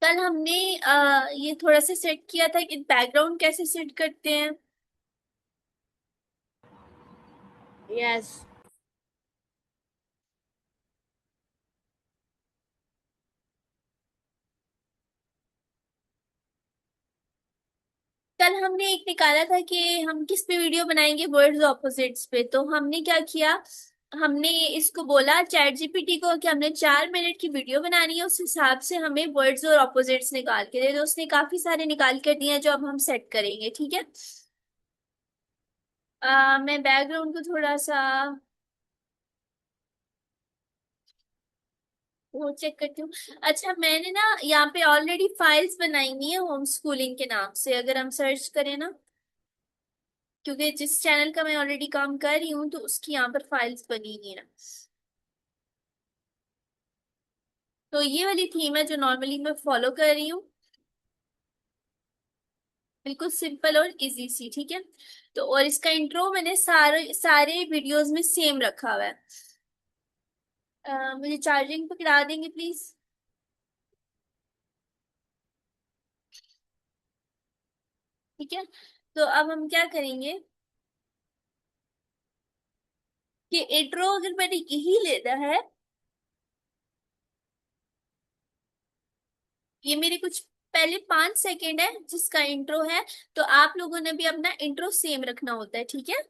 कल हमने ये थोड़ा सा सेट किया था कि बैकग्राउंड कैसे सेट करते हैं। यस। कल हमने एक निकाला था कि हम किस पे वीडियो बनाएंगे, वर्ड्स ऑपोजिट्स पे। तो हमने क्या किया, हमने इसको बोला चैट जीपीटी को कि हमने 4 मिनट की वीडियो बनानी है, उस हिसाब से हमें वर्ड्स और ऑपोजिट्स निकाल के दे दो। उसने काफी सारे निकाल कर दिए हैं जो अब हम सेट करेंगे, ठीक है। मैं बैकग्राउंड को थोड़ा सा वो चेक करती हूँ। अच्छा, मैंने ना यहाँ पे ऑलरेडी फाइल्स बनाई हुई है होम स्कूलिंग के नाम से, अगर हम सर्च करें ना, क्योंकि जिस चैनल का मैं ऑलरेडी काम कर रही हूँ तो उसकी यहाँ पर फाइल्स बनी हुई है ना। तो ये वाली थीम है जो नॉर्मली मैं फॉलो कर रही हूँ, बिल्कुल सिंपल और इजी सी, ठीक है। तो और इसका इंट्रो मैंने सारे सारे वीडियोस में सेम रखा हुआ है। मुझे चार्जिंग पकड़ा देंगे प्लीज। ठीक है। तो अब हम क्या करेंगे कि इंट्रो अगर मैंने यही लेना है, ये मेरे कुछ पहले 5 सेकेंड है जिसका इंट्रो है, तो आप लोगों ने भी अपना इंट्रो सेम रखना होता है, ठीक है।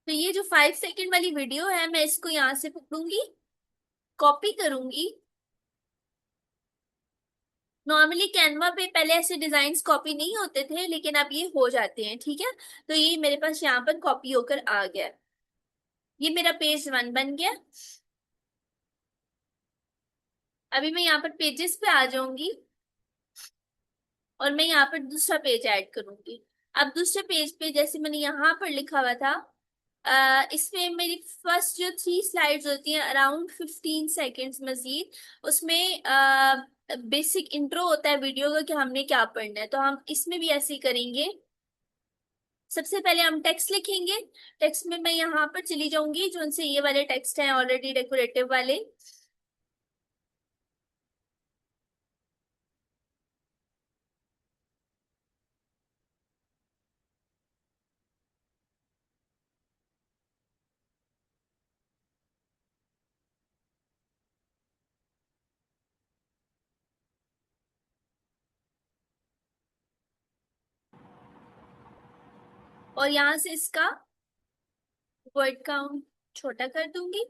तो ये जो 5 सेकेंड वाली वीडियो है, मैं इसको यहाँ से पकड़ूंगी, कॉपी करूंगी। नॉर्मली कैनवा पे पहले ऐसे डिजाइन्स कॉपी नहीं होते थे, लेकिन अब ये हो जाते हैं, ठीक है। तो ये मेरे पास यहाँ पर कॉपी होकर आ गया। ये मेरा पेज 1 बन गया। अभी मैं यहाँ पर पेजेस पे आ जाऊंगी और मैं यहाँ पर दूसरा पेज ऐड करूंगी। अब दूसरे पेज पे जैसे मैंने यहाँ पर लिखा हुआ था, इसमें मेरी फर्स्ट जो 3 स्लाइड्स होती हैं अराउंड 15 सेकेंड्स मजीद, उसमें बेसिक इंट्रो होता है वीडियो का कि हमने क्या पढ़ना है। तो हम इसमें भी ऐसे ही करेंगे। सबसे पहले हम टेक्स्ट लिखेंगे। टेक्स्ट में मैं यहाँ पर चली जाऊंगी, जो उनसे ये वाले टेक्स्ट हैं ऑलरेडी डेकोरेटिव वाले। और यहाँ से इसका वर्ड काउंट छोटा कर दूंगी।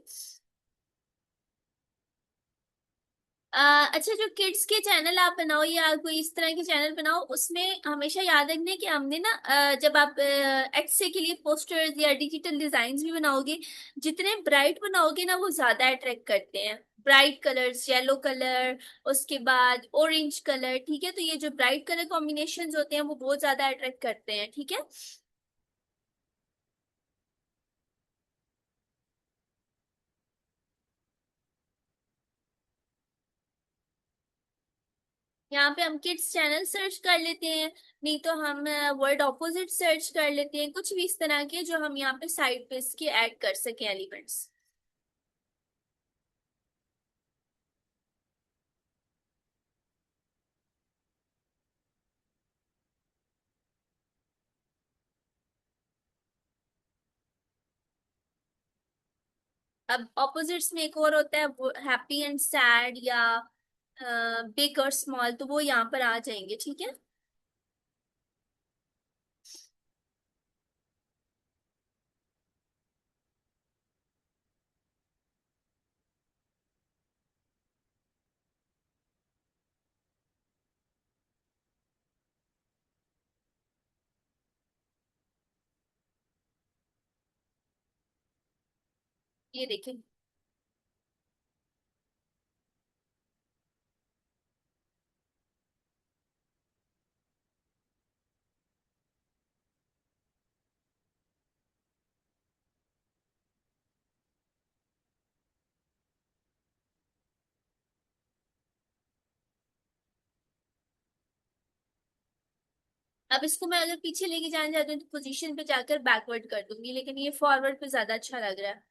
अच्छा, जो किड्स के चैनल आप बनाओ या कोई इस तरह के चैनल बनाओ, उसमें हमेशा याद रखना कि हमने ना जब आप एक्से के लिए पोस्टर्स या डिजिटल डिजाइन भी बनाओगे, जितने ब्राइट बनाओगे ना वो ज्यादा अट्रैक्ट करते हैं। ब्राइट कलर्स, येलो कलर, उसके बाद ऑरेंज कलर, ठीक है। तो ये जो ब्राइट कलर कॉम्बिनेशंस होते हैं वो बहुत ज्यादा अट्रैक्ट करते हैं, ठीक है। यहाँ पे हम किड्स चैनल सर्च कर लेते हैं, नहीं तो हम वर्ड ऑपोजिट सर्च कर लेते हैं, कुछ भी इस तरह के जो हम यहाँ पे साइड पे इसके ऐड कर सकें एलिमेंट्स। अब ऑपोजिट्स में एक और होता है, वो हैप्पी एंड सैड या बिग और स्मॉल, तो वो यहाँ पर आ जाएंगे, ठीक है। ये देखें। अब इसको मैं अगर पीछे लेके जाना चाहती हूँ तो पोजीशन पे जाकर बैकवर्ड कर दूंगी, लेकिन ये फॉरवर्ड पे ज्यादा अच्छा लग रहा है।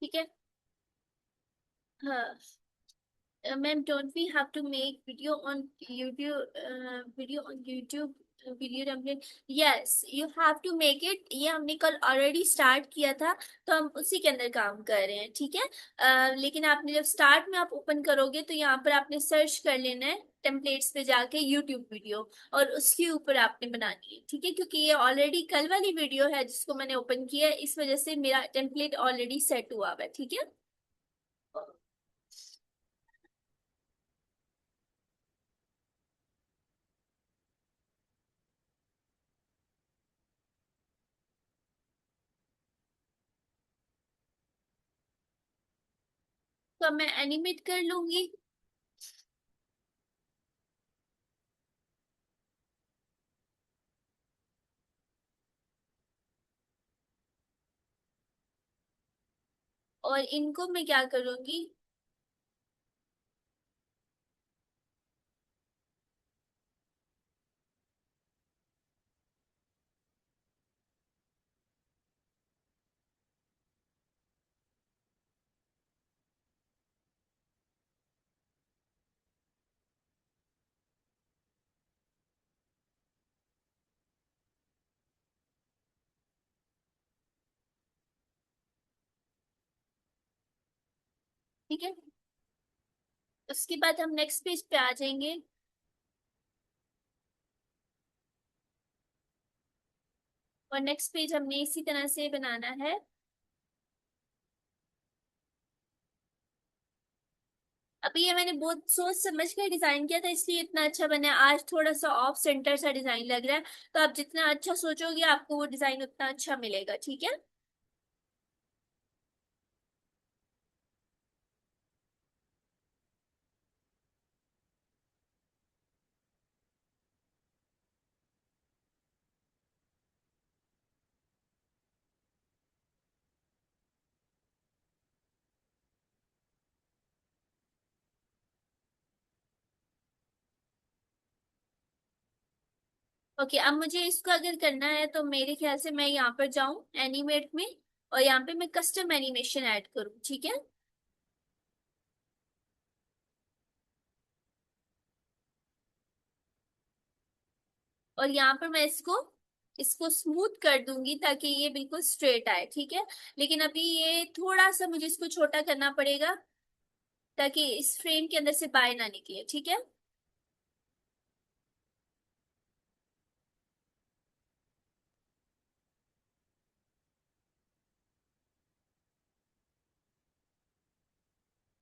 ठीक है। हाँ। Ma'am, don't we have to make video on YouTube, video template? Yes, you have to make it. ये हमने कल ऑलरेडी स्टार्ट किया था, तो हम उसी के अंदर काम कर रहे हैं, ठीक है। लेकिन आपने जब स्टार्ट में आप ओपन करोगे तो यहाँ पर आपने सर्च कर लेना है टेम्पलेट्स पे जाके यूट्यूब वीडियो, और उसके ऊपर आपने बनानी है, ठीक है। क्योंकि ये ऑलरेडी कल वाली वीडियो है जिसको मैंने ओपन किया है, इस वजह से मेरा टेम्पलेट ऑलरेडी सेट हुआ हुआ है, ठीक है। तो अब मैं एनिमेट कर लूंगी। और इनको मैं क्या करूंगी, ठीक है। उसके बाद हम नेक्स्ट पेज पे आ जाएंगे। और नेक्स्ट पेज हमने इसी तरह से बनाना है। अभी ये मैंने बहुत सोच समझ कर डिजाइन किया था, इसलिए इतना अच्छा बना है। आज थोड़ा सा ऑफ सेंटर सा डिजाइन लग रहा है, तो आप जितना अच्छा सोचोगे आपको वो डिजाइन उतना अच्छा मिलेगा, ठीक है। ओके, अब मुझे इसको अगर करना है तो मेरे ख्याल से मैं यहाँ पर जाऊं एनिमेट में, और यहाँ पे मैं कस्टम एनिमेशन ऐड करूँ, ठीक है। और यहाँ पर मैं इसको इसको स्मूथ कर दूंगी ताकि ये बिल्कुल स्ट्रेट आए, ठीक है। लेकिन अभी ये थोड़ा सा मुझे इसको छोटा करना पड़ेगा ताकि इस फ्रेम के अंदर से बाय ना निकले, ठीक है।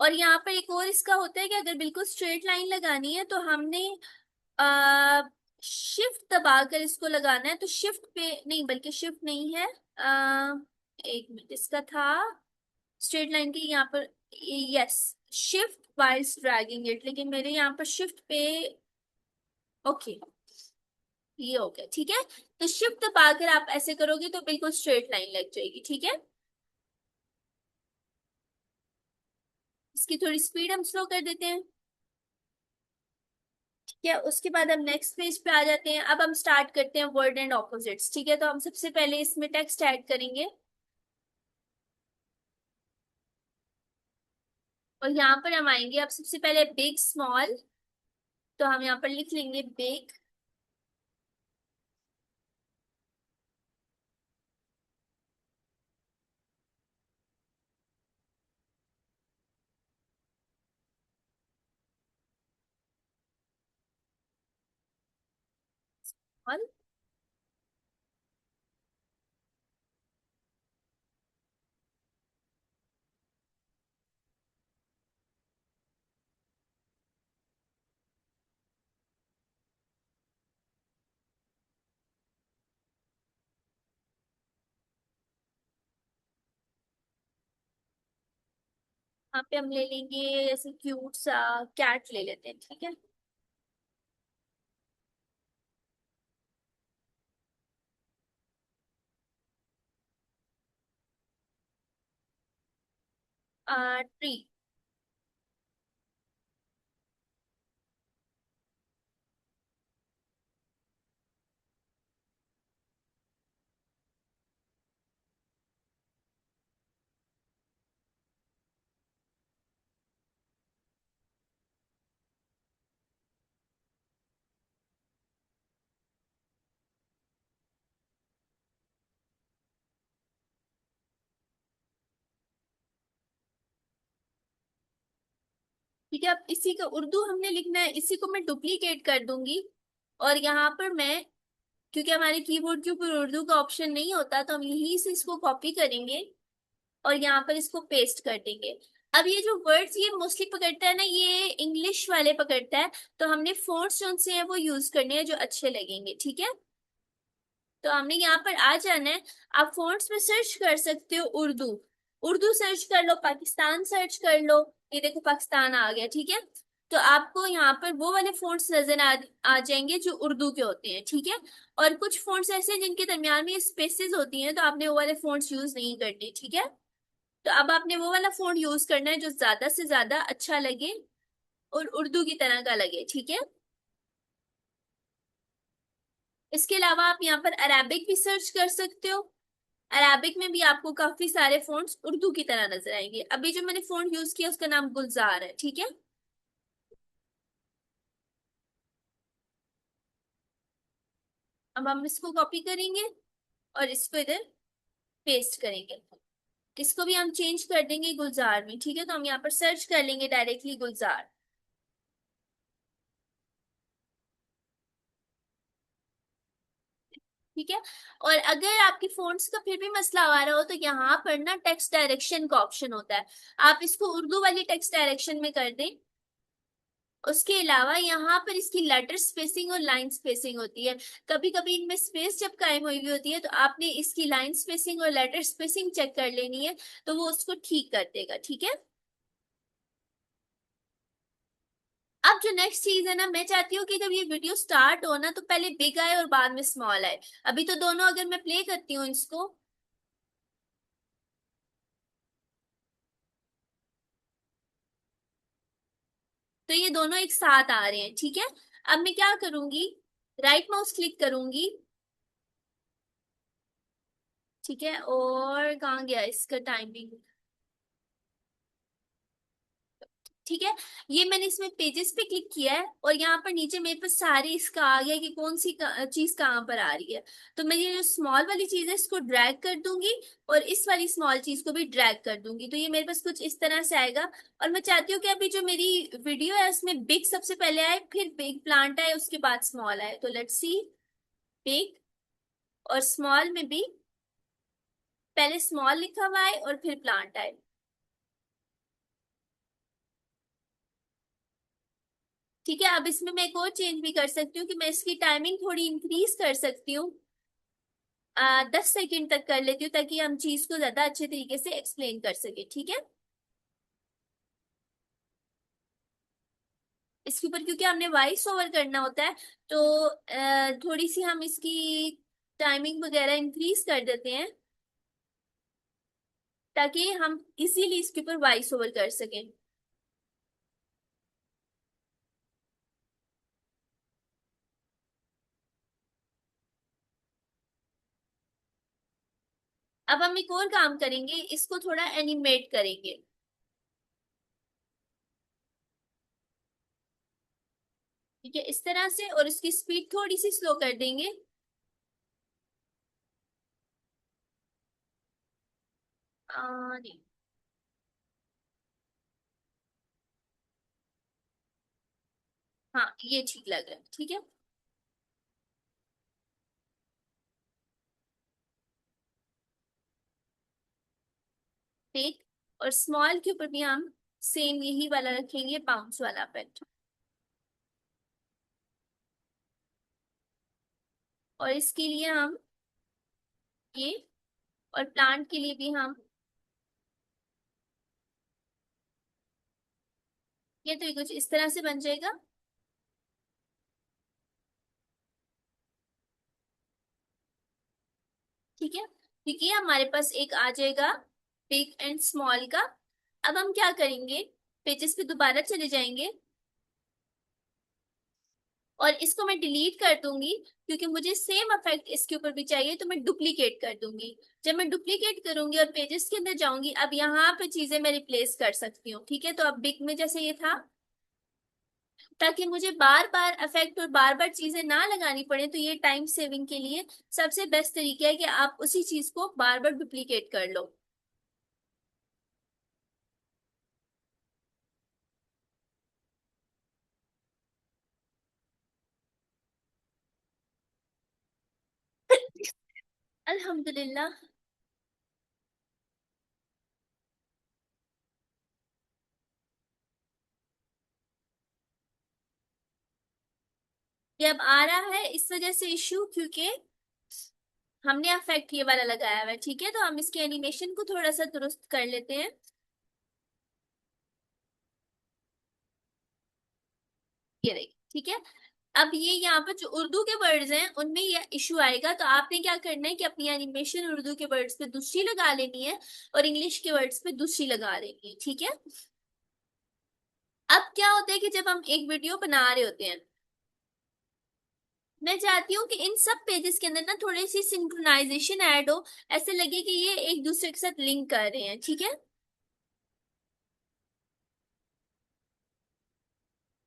और यहाँ पर एक और इसका होता है कि अगर बिल्कुल स्ट्रेट लाइन लगानी है तो हमने आ, शिफ्ट दबाकर इसको लगाना है। तो शिफ्ट पे नहीं, बल्कि शिफ्ट नहीं है, एक मिनट, इसका था स्ट्रेट लाइन के यहाँ पर, yes, shift while dragging it, लेकिन मेरे यहाँ पर शिफ्ट पे, ओके, ये हो गया, ठीक है। तो शिफ्ट दबाकर आप ऐसे करोगे तो बिल्कुल स्ट्रेट लाइन लग जाएगी, ठीक है। इसकी थोड़ी स्पीड हम स्लो कर देते हैं, ठीक है। उसके बाद हम नेक्स्ट पेज पे आ जाते हैं। अब हम स्टार्ट करते हैं वर्ड एंड ऑपोजिट्स, ठीक है। तो हम सबसे पहले इसमें टेक्स्ट ऐड करेंगे, और यहाँ पर हम आएंगे। अब सबसे पहले बिग स्मॉल, तो हम यहाँ पर लिख लेंगे बिग। और यहाँ पे हम ले लेंगे ऐसे क्यूट सा कैट ले लेते हैं, ठीक है। ट्री। ठीक है, अब इसी का उर्दू हमने लिखना है, इसी को मैं डुप्लीकेट कर दूंगी। और यहाँ पर मैं, क्योंकि हमारे कीबोर्ड के ऊपर उर्दू का ऑप्शन नहीं होता, तो हम यहीं से इसको कॉपी करेंगे और यहाँ पर इसको पेस्ट कर देंगे। अब ये जो वर्ड्स ये मोस्टली पकड़ता है ना, ये इंग्लिश वाले पकड़ता है। तो हमने फोर्ट्स जो से हैं वो यूज करने हैं जो अच्छे लगेंगे, ठीक है। तो हमने यहाँ पर आ जाना है। आप फोर्ट्स में सर्च कर सकते हो उर्दू। उर्दू सर्च कर लो, पाकिस्तान सर्च कर लो। ये देखो पाकिस्तान आ गया, ठीक है। तो आपको यहाँ पर वो वाले फोर्ट्स नजर आ जाएंगे जो उर्दू के होते हैं, ठीक है। और कुछ फोर्ट्स ऐसे हैं जिनके दरमियान में स्पेसेस होती हैं, तो आपने वो वाले फोर्ट्स यूज नहीं करने, ठीक है। तो अब आपने वो वाला फोंट यूज करना है जो ज्यादा से ज्यादा अच्छा लगे और उर्दू की तरह का लगे, ठीक है। इसके अलावा आप यहाँ पर अरेबिक भी सर्च कर सकते हो। अरेबिक में भी आपको काफी सारे फोंट्स उर्दू की तरह नजर आएंगे। अभी जो मैंने फोंट यूज किया उसका नाम गुलजार है, ठीक है। अब हम इसको कॉपी करेंगे और इसको इधर पेस्ट करेंगे। इसको भी हम चेंज कर देंगे गुलजार में, ठीक है। तो हम यहाँ पर सर्च कर लेंगे डायरेक्टली गुलजार, ठीक है। और अगर आपकी फोन्स का फिर भी मसला आ रहा हो तो यहाँ पर ना टेक्स्ट डायरेक्शन का ऑप्शन होता है। आप इसको उर्दू वाली टेक्स्ट डायरेक्शन में कर दें। उसके अलावा यहाँ पर इसकी लेटर स्पेसिंग और लाइन स्पेसिंग होती है। कभी कभी इनमें स्पेस जब कायम हुई हुई होती है तो आपने इसकी लाइन स्पेसिंग और लेटर स्पेसिंग चेक कर लेनी है, तो वो उसको ठीक कर देगा, ठीक है। अब जो नेक्स्ट चीज है ना, मैं चाहती हूँ कि जब ये वीडियो स्टार्ट हो ना तो पहले बिग आए और बाद में स्मॉल आए। अभी तो दोनों अगर मैं प्ले करती हूँ इसको, तो ये दोनों एक साथ आ रहे हैं, ठीक है। अब मैं क्या करूंगी, राइट माउस क्लिक करूंगी, ठीक है। और कहाँ गया इसका टाइमिंग, ठीक है। ये मैंने इसमें पेजेस पे क्लिक किया है और यहाँ पर नीचे मेरे पास सारे इसका आ गया कि कौन सी चीज कहाँ पर आ रही है। तो मैं ये जो स्मॉल वाली चीज है इसको ड्रैग कर दूंगी और इस वाली स्मॉल चीज को भी ड्रैग कर दूंगी, तो ये मेरे पास कुछ इस तरह से आएगा। और मैं चाहती हूँ कि अभी जो मेरी वीडियो है उसमें बिग सबसे पहले आए, फिर बिग प्लांट आए, उसके बाद स्मॉल आए। तो लेट्स सी, बिग और स्मॉल में भी पहले स्मॉल लिखा हुआ है और फिर प्लांट आए, ठीक है। अब इसमें मैं एक और चेंज भी कर सकती हूँ कि मैं इसकी टाइमिंग थोड़ी इंक्रीज कर सकती हूँ। 10 सेकेंड तक कर लेती हूँ ताकि हम चीज को ज्यादा अच्छे तरीके से एक्सप्लेन कर सके, ठीक है। इसके ऊपर क्योंकि हमने वॉइस ओवर करना होता है, तो थोड़ी सी हम इसकी टाइमिंग वगैरह इंक्रीज कर देते हैं ताकि हम इजीली इसके ऊपर वॉइस ओवर कर सकें। अब हम एक और काम करेंगे, इसको थोड़ा एनिमेट करेंगे, ठीक है, इस तरह से। और इसकी स्पीड थोड़ी सी स्लो कर देंगे। नहीं, हाँ ये ठीक लग रहा है, ठीक है। ठीक। और स्मॉल के ऊपर भी हम सेम यही वाला रखेंगे, बाउंस वाला इफेक्ट। और इसके लिए हम ये, और प्लांट के लिए भी हम ये, तो ये कुछ इस तरह से बन जाएगा, ठीक है। क्योंकि हमारे पास एक आ जाएगा बिग एंड स्मॉल का। अब हम क्या करेंगे, पेजेस पे दोबारा चले जाएंगे और इसको मैं डिलीट कर दूंगी क्योंकि मुझे सेम इफेक्ट इसके ऊपर भी चाहिए, तो मैं डुप्लीकेट कर दूंगी। जब मैं डुप्लीकेट करूंगी और पेजेस के अंदर जाऊंगी, अब यहाँ पे चीजें मैं रिप्लेस कर सकती हूँ, ठीक है। तो अब बिग में जैसे ये था, ताकि मुझे बार बार इफेक्ट और बार बार चीजें ना लगानी पड़े, तो ये टाइम सेविंग के लिए सबसे बेस्ट तरीका है कि आप उसी चीज को बार बार डुप्लीकेट कर लो। अल्हम्दुलिल्लाह। ये अब आ रहा है इस वजह से इशू, क्योंकि हमने अफेक्ट ये वाला लगाया हुआ है। ठीक है, तो हम इसके एनिमेशन को थोड़ा सा दुरुस्त कर लेते हैं। ये देखिए, ठीक है। अब ये यहाँ पर जो उर्दू के वर्ड्स हैं उनमें ये इशू आएगा, तो आपने क्या करना है कि अपनी एनिमेशन उर्दू के वर्ड्स पे दूसरी लगा लेनी है और इंग्लिश के वर्ड्स पे दूसरी लगा लेनी है। ठीक है। अब क्या होता है कि जब हम एक वीडियो बना रहे होते हैं, मैं चाहती हूँ कि इन सब पेजेस के अंदर ना थोड़ी सी सिंक्रोनाइजेशन ऐड हो, ऐसे लगे कि ये एक दूसरे के साथ लिंक कर रहे हैं। ठीक है।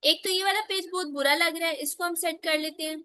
एक तो ये वाला पेज बहुत बुरा लग रहा है, इसको हम सेट कर लेते हैं।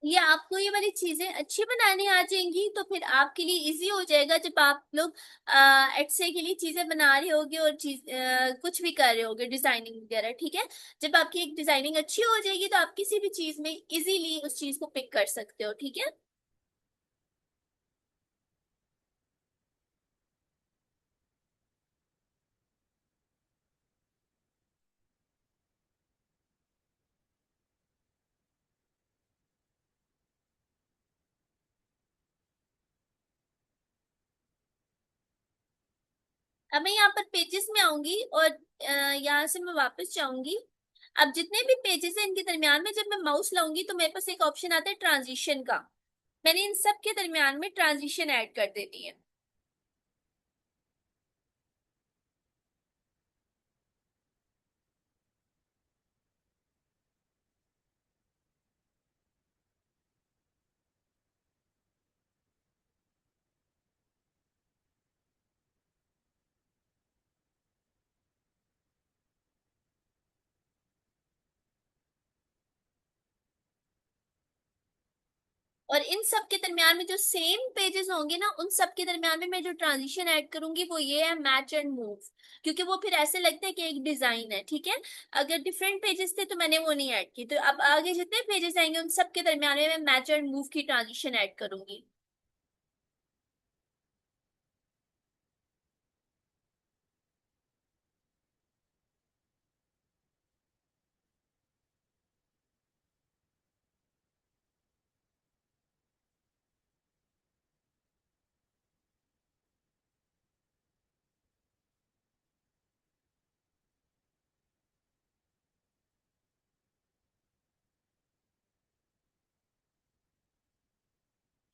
ये आपको ये वाली चीजें अच्छी बनाने आ जाएंगी तो फिर आपके लिए इजी हो जाएगा जब आप लोग एक्से के लिए चीजें बना रहे होगे और कुछ भी कर रहे होगे, डिजाइनिंग वगैरह। ठीक है। जब आपकी एक डिजाइनिंग अच्छी हो जाएगी तो आप किसी भी चीज में इजीली उस चीज को पिक कर सकते हो। ठीक है। अब मैं यहाँ पर पेजेस में आऊंगी और यहाँ से मैं वापस जाऊंगी। अब जितने भी पेजेस हैं इनके दरमियान में जब मैं माउस लाऊंगी तो मेरे पास एक ऑप्शन आता है ट्रांजिशन का। मैंने इन सब के दरमियान में ट्रांजिशन ऐड कर देनी है। और इन सब के दरमियान में जो सेम पेजेस होंगे ना, उन सब के दरमियान में मैं जो ट्रांजिशन ऐड करूंगी वो ये है, मैच एंड मूव। क्योंकि वो फिर ऐसे लगता है कि एक डिजाइन है। ठीक है। अगर डिफरेंट पेजेस थे तो मैंने वो नहीं ऐड की, तो अब आगे जितने पेजेस आएंगे उन सब के दरमियान में मैं मैच एंड मूव की ट्रांजिशन ऐड करूंगी।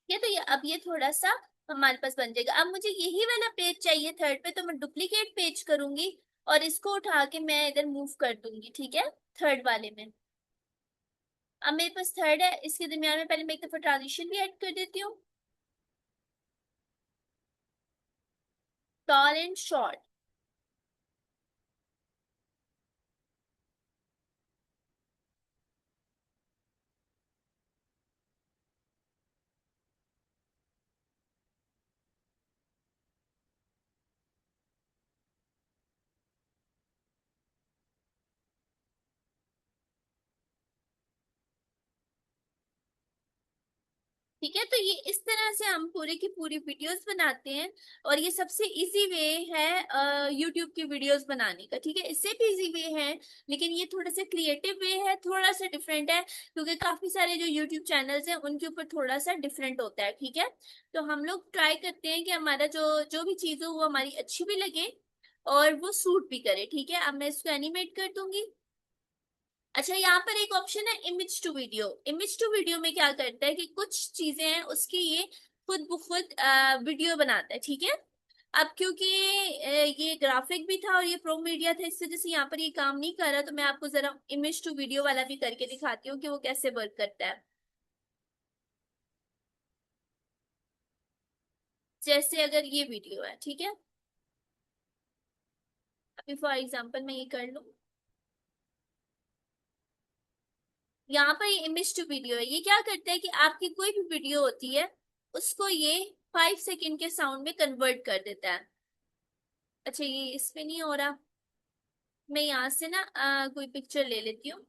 ये अब ये थोड़ा सा हमारे पास बन जाएगा। अब मुझे यही वाला पेज चाहिए थर्ड पे, तो मैं डुप्लीकेट पेज करूंगी और इसको उठा के मैं इधर मूव कर दूंगी। ठीक है। थर्ड वाले में अब मेरे पास थर्ड है, इसके दरमियान में पहले मैं एक दफा ट्रांजिशन भी ऐड कर देती हूँ। Tall and short. ठीक है, तो ये इस तरह से हम पूरी की पूरी वीडियोस बनाते हैं। और ये सबसे इजी वे है यूट्यूब की वीडियोस बनाने का। ठीक है, इससे भी इजी वे है, लेकिन ये थोड़ा सा क्रिएटिव वे है, थोड़ा सा डिफरेंट है, क्योंकि काफी सारे जो यूट्यूब चैनल्स हैं उनके ऊपर थोड़ा सा डिफरेंट होता है। ठीक है। तो हम लोग ट्राई करते हैं कि हमारा जो जो भी चीज हो वो हमारी अच्छी भी लगे और वो सूट भी करे। ठीक है, अब मैं इसको एनिमेट कर दूंगी। अच्छा, यहाँ पर एक ऑप्शन है image to video. Image to video में क्या करता है कि कुछ चीजें हैं उसकी ये खुद ब खुद वीडियो बनाता है। ठीक है, अब क्योंकि ये ग्राफिक भी था और ये प्रो मीडिया था, इस वजह से यहाँ पर ये काम नहीं कर रहा, तो मैं आपको जरा इमेज टू वीडियो वाला भी करके दिखाती हूँ कि वो कैसे वर्क करता है। जैसे अगर ये वीडियो है, ठीक है, अभी फॉर एग्जांपल मैं ये कर लूँ। यहाँ पर ये इमेज टू वीडियो है, ये क्या करता है कि आपकी कोई भी वीडियो होती है उसको ये 5 सेकंड के साउंड में कन्वर्ट कर देता है। अच्छा, ये इसमें नहीं हो रहा। मैं यहाँ से ना कोई पिक्चर ले लेती हूँ।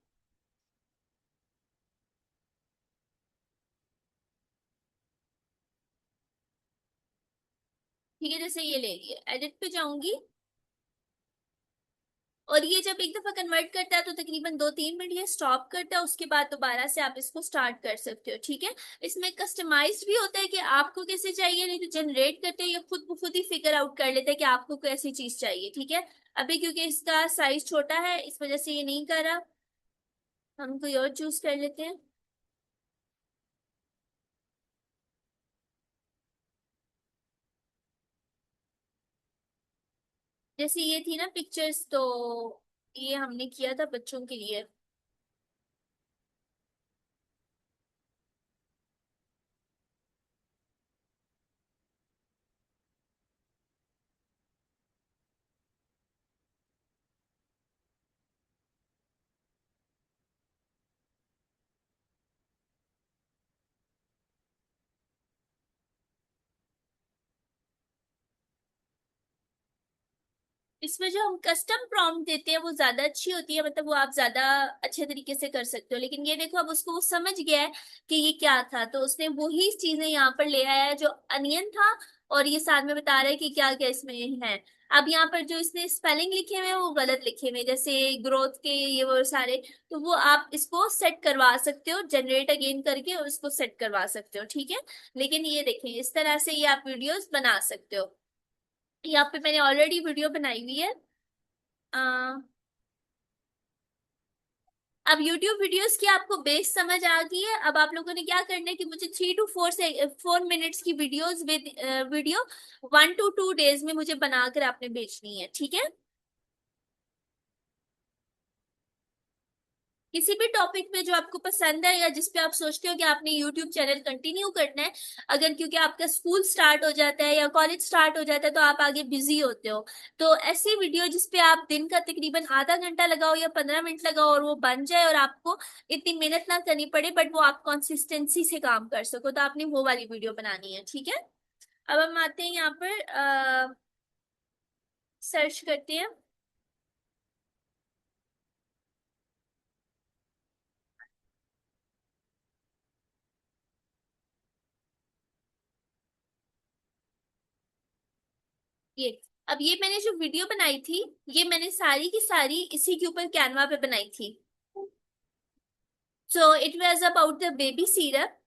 ठीक है, जैसे ये ले लिया, एडिट पे जाऊंगी। और ये जब एक दफा कन्वर्ट करता है तो तकरीबन 2-3 मिनट ये स्टॉप करता है, उसके बाद दोबारा से आप इसको स्टार्ट कर सकते हो। ठीक है, इसमें कस्टमाइज्ड भी होता है कि आपको कैसे चाहिए, नहीं तो जनरेट करते हैं या खुद ब खुद ही फिगर आउट कर लेते हैं कि आपको कैसी चीज चाहिए। ठीक है, अभी क्योंकि इसका साइज छोटा है इस वजह से ये नहीं कर रहा, हम कोई और चूज कर लेते हैं। जैसे ये थी ना पिक्चर्स, तो ये हमने किया था बच्चों के लिए। इसमें जो हम कस्टम प्रॉम्प्ट देते हैं वो ज्यादा अच्छी होती है, मतलब वो आप ज्यादा अच्छे तरीके से कर सकते हो। लेकिन ये देखो, अब उसको वो समझ गया है कि ये क्या था, तो उसने वही चीजें यहाँ पर ले आया है जो अनियन था, और ये साथ में बता रहा है कि क्या क्या इसमें है। अब यहाँ पर जो इसने स्पेलिंग लिखे हुए हैं वो गलत लिखे हुए हैं, जैसे ग्रोथ के ये वो सारे, तो वो आप इसको सेट करवा सकते हो जनरेट अगेन करके, और इसको सेट करवा सकते हो। ठीक है, लेकिन ये देखें इस तरह से ये आप वीडियोस बना सकते हो। यहाँ पे मैंने ऑलरेडी वीडियो बनाई हुई है। आ, अब YouTube वीडियोस की आपको बेस समझ आ गई है। अब आप लोगों ने क्या करना है कि मुझे 3 to 4 से 4 मिनट्स की videos with video 1 to 2 days में मुझे बनाकर आपने भेजनी है। ठीक है, किसी भी टॉपिक में जो आपको पसंद है या जिस पे आप सोचते हो कि आपने यूट्यूब चैनल कंटिन्यू करना है, अगर क्योंकि आपका स्कूल स्टार्ट हो जाता है या कॉलेज स्टार्ट हो जाता है तो आप आगे बिजी होते हो, तो ऐसी वीडियो जिस पे आप दिन का तकरीबन आधा घंटा लगाओ या 15 मिनट लगाओ और वो बन जाए और आपको इतनी मेहनत ना करनी पड़े, बट वो आप कंसिस्टेंसी से काम कर सको, तो आपने वो वाली वीडियो बनानी है। ठीक है, अब हम आते हैं यहाँ पर सर्च करते हैं। ये, अब ये मैंने जो वीडियो बनाई थी, ये मैंने सारी की सारी इसी के ऊपर कैनवा पे बनाई थी। So it was about the baby syrup.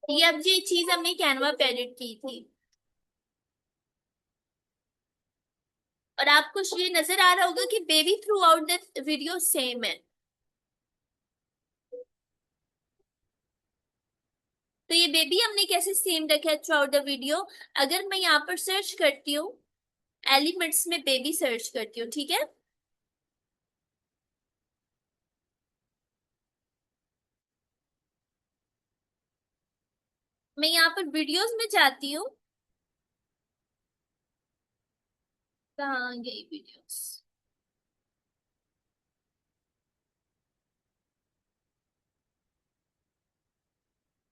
ये अब ये चीज हमने कैनवा पे एडिट की थी, और आपको ये नजर आ रहा होगा कि baby through out the video same है। तो ये बेबी हमने कैसे सेम रखा है थ्रू आउट द वीडियो। अगर मैं यहाँ पर सर्च करती हूँ, एलिमेंट्स में बेबी सर्च करती हूँ, ठीक है, मैं यहाँ पर वीडियोस में जाती हूँ। कहाँ गई वीडियोस?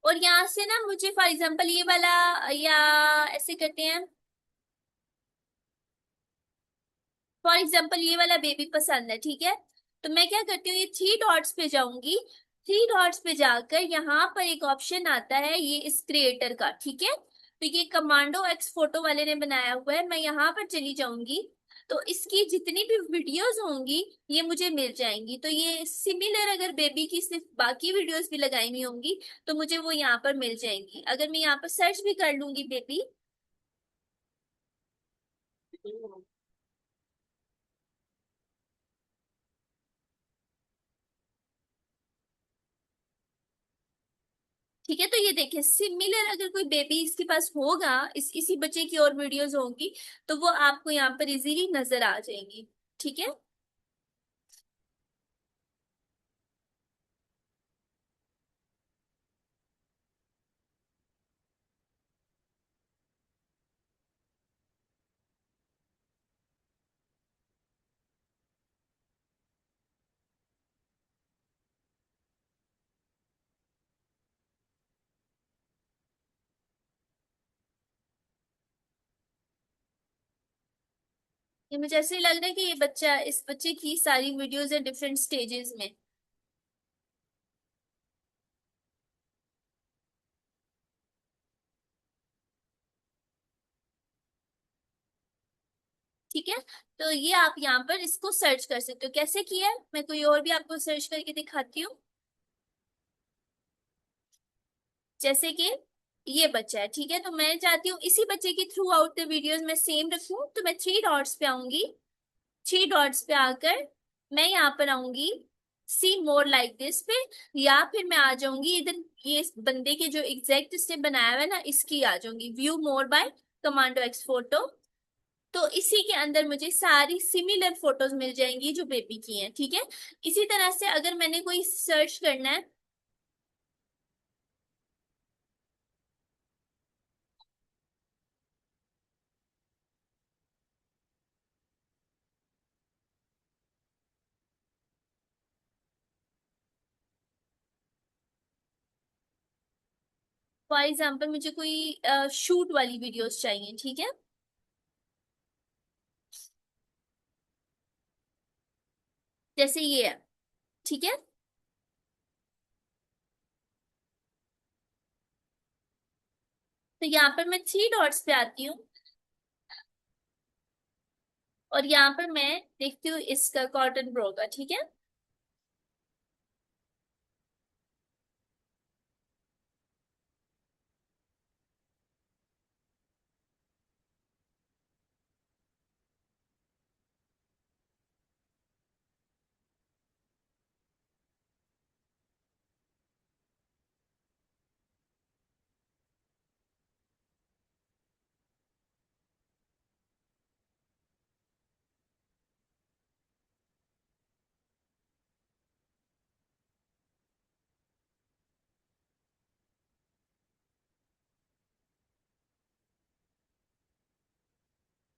और यहाँ से ना मुझे फॉर एग्जांपल ये वाला, या ऐसे करते हैं, फॉर एग्जांपल ये वाला बेबी पसंद है। ठीक है, तो मैं क्या करती हूँ, ये 3 डॉट्स पे जाऊंगी थ्री डॉट्स पे जाकर यहाँ पर एक ऑप्शन आता है ये इस क्रिएटर का, ठीक है। तो ये कमांडो एक्स फोटो वाले ने बनाया हुआ है, मैं यहाँ पर चली जाऊंगी तो इसकी जितनी भी वीडियोस होंगी ये मुझे मिल जाएंगी। तो ये सिमिलर अगर बेबी की सिर्फ बाकी वीडियोस भी लगाई हुई होंगी तो मुझे वो यहाँ पर मिल जाएंगी। अगर मैं यहाँ पर सर्च भी कर लूंगी बेबी, ठीक है, तो ये देखिए सिमिलर अगर कोई बेबी इसके पास होगा, इसी बच्चे की और वीडियोस होंगी तो वो आपको यहाँ पर इजीली नजर आ जाएंगी, ठीक है। ये मुझे ऐसे ही लग रहा है कि ये बच्चा, इस बच्चे की सारी वीडियोस है डिफरेंट स्टेजेस में। ठीक है, तो ये आप यहाँ पर इसको सर्च कर सकते हो। कैसे किया है मैं कोई और भी आपको सर्च करके दिखाती हूँ। जैसे कि ये बच्चा है, ठीक है, तो मैं चाहती हूँ इसी बच्चे की थ्रू आउट द वीडियोस मैं सेम रखूँ, तो मैं थ्री डॉट्स पे आऊंगी। थ्री डॉट्स पे आकर मैं यहाँ पर आऊंगी सी मोर लाइक दिस पे, या फिर मैं आ जाऊंगी इधर ये इस बंदे के जो एग्जैक्ट स्टेप बनाया हुआ है ना इसकी आ जाऊंगी view more by commando x photo. तो इसी के अंदर मुझे सारी सिमिलर फोटोज मिल जाएंगी जो बेबी की हैं, ठीक है। इसी तरह से अगर मैंने कोई सर्च करना है, फॉर एग्जाम्पल मुझे कोई शूट वाली वीडियोस चाहिए, ठीक है, जैसे ये है, ठीक है। तो यहाँ पर मैं थ्री डॉट्स पे आती हूँ और यहाँ पर मैं देखती हूँ इसका कॉटन ब्रो का, ठीक है।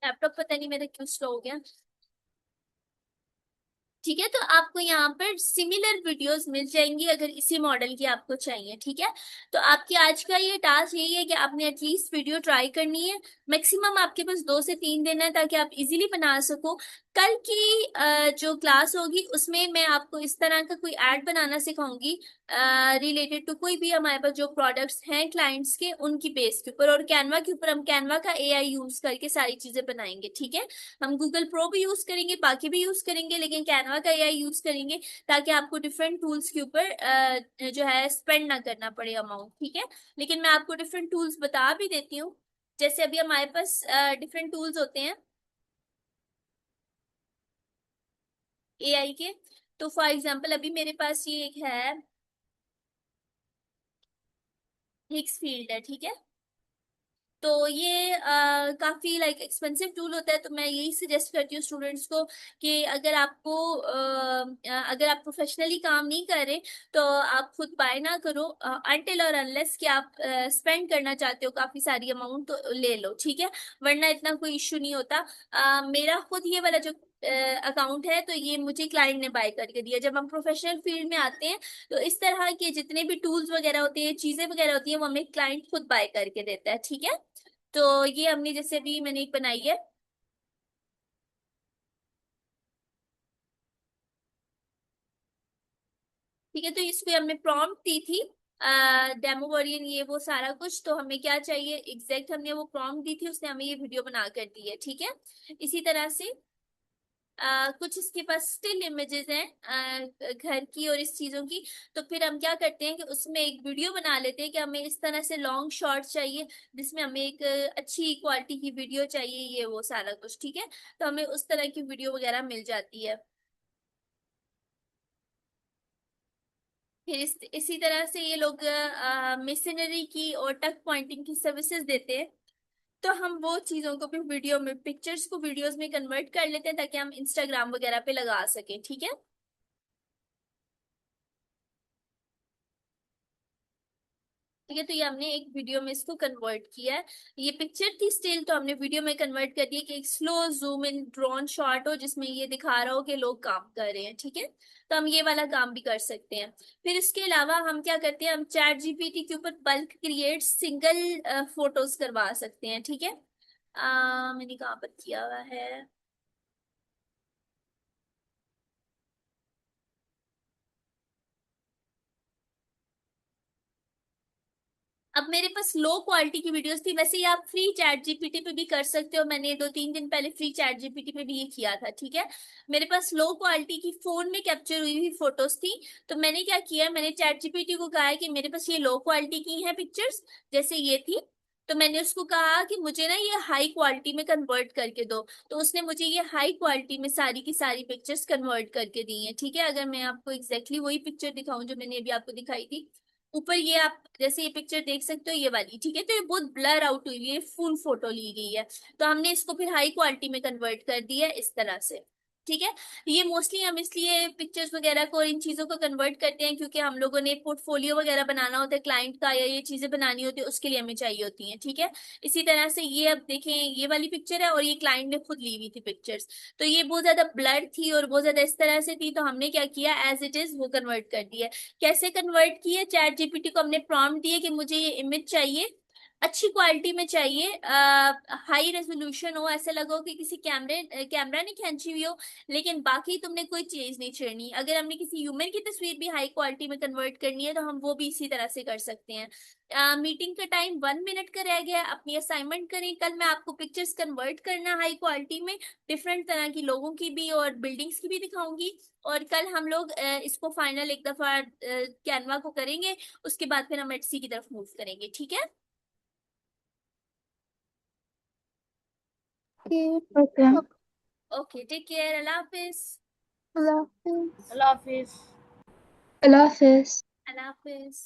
लैपटॉप पता नहीं मेरा क्यों स्लो हो गया। ठीक है, तो आपको यहाँ पर सिमिलर वीडियोस मिल जाएंगी अगर इसी मॉडल की आपको चाहिए, ठीक है। तो आपकी आज का ये टास्क यही है कि आपने एटलीस्ट वीडियो ट्राई करनी है। मैक्सिमम आपके पास 2 से 3 दिन है ताकि आप इजीली बना सको। कल की जो क्लास होगी उसमें मैं आपको इस तरह का कोई ऐड बनाना सिखाऊंगी रिलेटेड टू कोई भी हमारे पास जो प्रोडक्ट्स हैं क्लाइंट्स के, उनकी बेस के ऊपर और कैनवा के ऊपर हम कैनवा का एआई यूज करके सारी चीजें बनाएंगे, ठीक है। हम गूगल प्रो भी यूज करेंगे, बाकी भी यूज करेंगे, लेकिन कैनवा का एआई यूज करेंगे ताकि आपको डिफरेंट टूल्स के ऊपर जो है स्पेंड ना करना पड़े अमाउंट, ठीक है। लेकिन मैं आपको डिफरेंट टूल्स बता भी देती हूँ। जैसे अभी हमारे पास डिफरेंट टूल्स होते हैं एआई के। तो फॉर एग्जांपल अभी मेरे पास ये एक है हिक्स फील्ड है, ठीक है। तो ये काफी लाइक एक्सपेंसिव टूल होता है, तो मैं यही सजेस्ट करती हूँ स्टूडेंट्स को कि अगर आपको अगर आप प्रोफेशनली काम नहीं कर रहे तो आप खुद बाय ना करो अनटिल और अनलेस कि आप स्पेंड करना चाहते हो काफी सारी अमाउंट, तो ले लो, ठीक है। वरना इतना कोई इश्यू नहीं होता। मेरा खुद ये वाला जो अकाउंट है तो ये मुझे क्लाइंट ने बाय करके दिया। जब हम प्रोफेशनल फील्ड में आते हैं तो इस तरह के जितने भी टूल्स वगैरह होते हैं, चीजें वगैरह होती है, वो हमें क्लाइंट खुद बाय करके देता है, ठीक है। तो ये हमने जैसे भी मैंने एक बनाई है। ठीक है, तो इसको हमने प्रॉम्प्ट दी थी, डेमो वर्जन ये वो सारा कुछ। तो हमें क्या चाहिए एग्जैक्ट, हमने वो प्रॉम्प्ट दी थी, उसने हमें ये वीडियो बना कर दी है। ठीक है, इसी तरह से कुछ इसके पास स्टिल इमेजेस हैं घर की और इस चीजों की। तो फिर हम क्या करते हैं कि उसमें एक वीडियो बना लेते हैं कि हमें इस तरह से लॉन्ग शॉर्ट चाहिए, जिसमें हमें एक अच्छी क्वालिटी की वीडियो चाहिए, ये वो सारा कुछ। ठीक है, तो हमें उस तरह की वीडियो वगैरह मिल जाती है। फिर इसी तरह से ये लोग मिशनरी की और टक पॉइंटिंग की सर्विसेज देते हैं। तो हम वो चीजों को भी वीडियो में, पिक्चर्स को वीडियोस में कन्वर्ट कर लेते हैं ताकि हम इंस्टाग्राम वगैरह पे लगा सकें। ठीक है। ठीक है, तो ये हमने एक वीडियो में इसको कन्वर्ट किया है। ये पिक्चर थी स्टिल, तो हमने वीडियो में कन्वर्ट कर दिया कि एक slow zoom in drone shot हो जिसमें ये दिखा रहा हो कि लोग काम कर रहे हैं। ठीक है, तो हम ये वाला काम भी कर सकते हैं। फिर इसके अलावा हम क्या करते हैं, हम चैट जीपीटी के ऊपर बल्क क्रिएट सिंगल फोटोज करवा सकते हैं। ठीक है, मैंने कहाँ पर किया हुआ है। अब मेरे पास लो क्वालिटी की वीडियोस थी, वैसे ही आप फ्री चैट जीपीटी पे भी कर सकते हो, मैंने 2-3 दिन पहले फ्री चैट जीपीटी पे भी ये किया था। ठीक है, मेरे पास लो क्वालिटी की फोन में कैप्चर हुई हुई फोटोज थी। तो मैंने क्या किया, मैंने चैट जीपीटी को कहा है कि मेरे पास ये लो क्वालिटी की है पिक्चर्स, जैसे ये थी। तो मैंने उसको कहा कि मुझे ना ये हाई क्वालिटी में कन्वर्ट करके दो। तो उसने मुझे ये हाई क्वालिटी में सारी की सारी पिक्चर्स कन्वर्ट करके दी है। ठीक है, अगर मैं आपको एग्जैक्टली वही पिक्चर दिखाऊं जो मैंने अभी आपको दिखाई थी, ऊपर ये आप जैसे ये पिक्चर देख सकते हो ये वाली। ठीक है, तो ये बहुत ब्लर आउट हुई है, फुल फोटो ली गई है। तो हमने इसको फिर हाई क्वालिटी में कन्वर्ट कर दिया है इस तरह से। ठीक है, ये मोस्टली हम इसलिए पिक्चर्स वगैरह को और इन चीजों को कन्वर्ट करते हैं क्योंकि हम लोगों ने पोर्टफोलियो वगैरह बनाना होता है क्लाइंट का, या ये चीजें बनानी होती है उसके लिए हमें चाहिए होती हैं। ठीक है, इसी तरह से ये अब देखें, ये वाली पिक्चर है और ये क्लाइंट ने खुद ली हुई थी पिक्चर्स। तो ये बहुत ज्यादा ब्लर थी और बहुत ज्यादा इस तरह से थी, तो हमने क्या किया, एज इट इज वो कन्वर्ट कर दिया। कैसे कन्वर्ट किए, चैट जीपीटी को हमने प्रॉम्प्ट दिए कि मुझे ये इमेज चाहिए, अच्छी क्वालिटी में चाहिए, हाई रेजोल्यूशन हो, ऐसा लगा हो कि किसी कैमरा ने खींची हुई हो, लेकिन बाकी तुमने कोई चीज नहीं छेड़नी। अगर हमने किसी ह्यूमन की तस्वीर भी हाई क्वालिटी में कन्वर्ट करनी है तो हम वो भी इसी तरह से कर सकते हैं। मीटिंग का टाइम 1 मिनट का रह गया, अपनी असाइनमेंट करें, कल मैं आपको पिक्चर्स कन्वर्ट करना हाई क्वालिटी में, डिफरेंट तरह की लोगों की भी और बिल्डिंग्स की भी दिखाऊंगी। और कल हम लोग इसको फाइनल एक दफा कैनवा को करेंगे, उसके बाद फिर हम एटसी की तरफ मूव करेंगे। ठीक है। ओके। ओके, टेक केयर, अल्लाह हाफिज। अल्लाह हाफिज। Allah Hafiz. अल्लाह हाफिज। अल्लाह हाफिज।